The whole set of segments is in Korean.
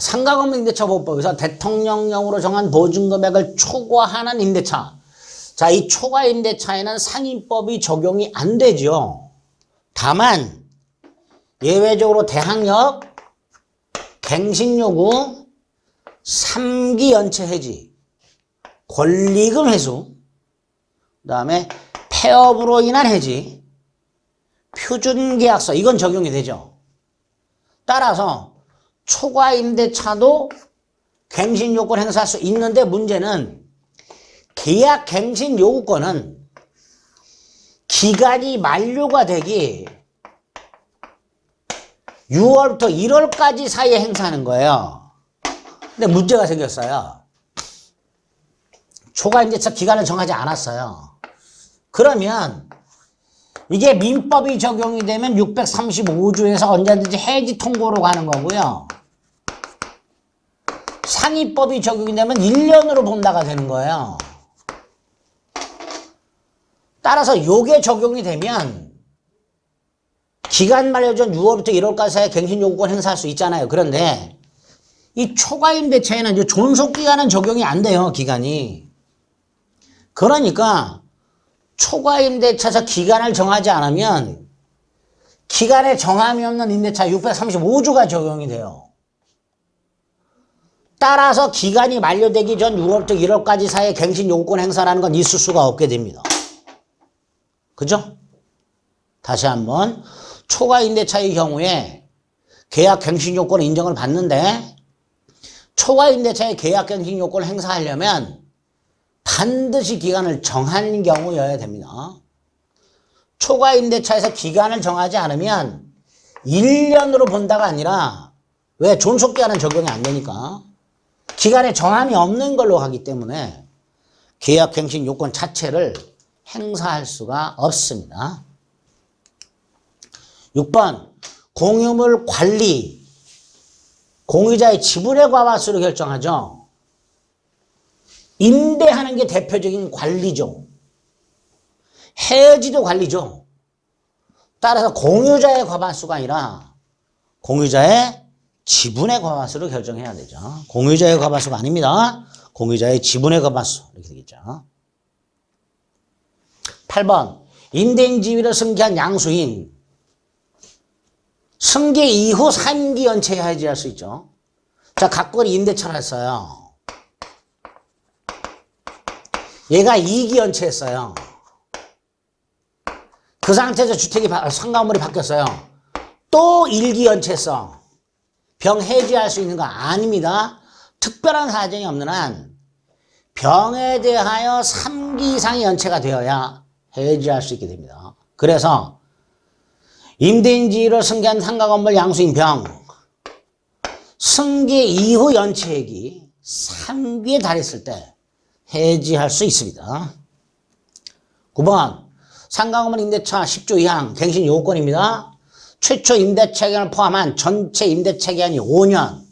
상가금융 임대차 보호법에서 대통령령으로 정한 보증금액을 초과하는 임대차. 자, 이 초과 임대차에는 상임법이 적용이 안 되죠. 다만 예외적으로 대항력, 갱신요구, 3기 연체 해지, 권리금 회수, 그 다음에 폐업으로 인한 해지, 표준계약서 이건 적용이 되죠. 따라서 초과 임대차도 갱신 요건 행사할 수 있는데 문제는 계약 갱신 요구권은 기간이 만료가 되기 6월부터 1월까지 사이에 행사하는 거예요. 근데 문제가 생겼어요. 초과 임대차 기간을 정하지 않았어요. 그러면 이게 민법이 적용이 되면 635조에서 언제든지 해지 통고로 가는 거고요. 상위법이 적용이 되면 1년으로 본다가 되는 거예요. 따라서 요게 적용이 되면 기간 만료 전 6월부터 1월까지 사이에 갱신 요구권 행사할 수 있잖아요. 그런데 이 초과 임대차에는 존속 기간은 적용이 안 돼요. 기간이. 그러니까 초과 임대차에서 기간을 정하지 않으면 기간에 정함이 없는 임대차 635조가 적용이 돼요. 따라서 기간이 만료되기 전 6월부터 1월까지 사이에 갱신 요구권 행사라는 건 있을 수가 없게 됩니다. 그죠? 다시 한번 초과 임대차의 경우에 계약 갱신 요건 인정을 받는데 초과 임대차의 계약 갱신 요건을 행사하려면 반드시 기간을 정한 경우여야 됩니다. 초과 임대차에서 기간을 정하지 않으면 1년으로 본다가 아니라 왜 존속기간은 적용이 안 되니까 기간에 정함이 없는 걸로 하기 때문에 계약 갱신 요건 자체를 행사할 수가 없습니다. 6번 공유물 관리 공유자의 지분의 과반수를 결정하죠. 임대하는 게 대표적인 관리죠. 해지도 관리죠. 따라서 공유자의 과반수가 아니라 공유자의 지분의 과반수를 결정해야 되죠. 공유자의 과반수가 아닙니다. 공유자의 지분의 과반수 이렇게 되겠죠. 8번 임대인 지위를 승계한 양수인 승계 이후 3기 연체에 해지할 수 있죠. 자, 각권이 임대차를 했어요. 얘가 2기 연체했어요. 그 상태에서 주택이 상가건물이 바뀌었어요. 또 1기 연체했어. 병 해지할 수 있는 거 아닙니다. 특별한 사정이 없는 한 병에 대하여 3기 이상의 연체가 되어야 해지할 수 있게 됩니다. 그래서 임대인지위를 승계한 상가건물 양수인 병 승계 이후 연체액이 3기에 달했을 때 해지할 수 있습니다. 9번 상가건물 임대차 10조 2항 갱신 요건입니다. 최초 임대차 기간을 포함한 전체 임대차 기간이 5년.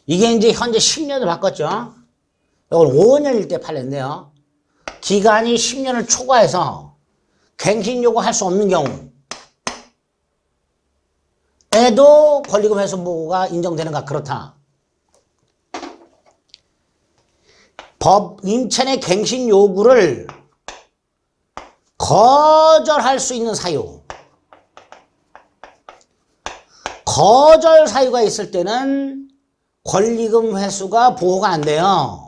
이게 이제 현재 10년을 바꿨죠. 이걸 5년일 때 팔렸네요. 기간이 10년을 초과해서 갱신 요구할 수 없는 경우 에도 권리금 회수 보호가 인정되는가 그렇다. 법 임차인의 갱신 요구를 거절할 수 있는 사유. 거절 사유가 있을 때는 권리금 회수가 보호가 안 돼요.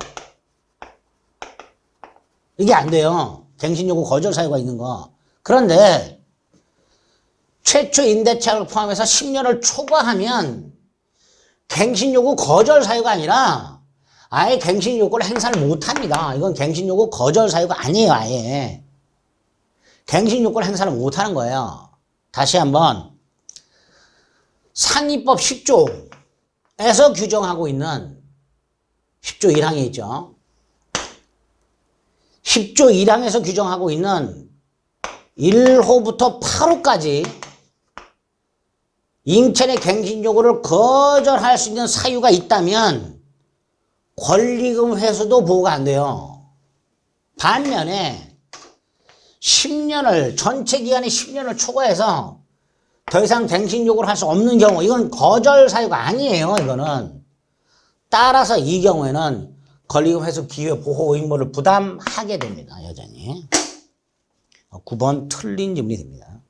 이게 안 돼요. 갱신 요구 거절 사유가 있는 거. 그런데 최초 임대차를 포함해서 10년을 초과하면 갱신 요구 거절 사유가 아니라 아예 갱신 요구를 행사를 못합니다. 이건 갱신 요구 거절 사유가 아니에요. 아예. 갱신 요구를 행사를 못하는 거예요. 다시 한번 상위법 10조에서 규정하고 있는 10조 1항에 있죠. 10조 1항에서 규정하고 있는 1호부터 8호까지 임차인의 갱신 요구를 거절할 수 있는 사유가 있다면 권리금 회수도 보호가 안 돼요. 반면에 10년을 전체 기간이 10년을 초과해서 더 이상 갱신 요구를 할 수 없는 경우 이건 거절 사유가 아니에요. 이거는 따라서 이 경우에는 권리금 회수 기회 보호 의무를 부담하게 됩니다. 여전히. 9번 틀린 질문이 됩니다.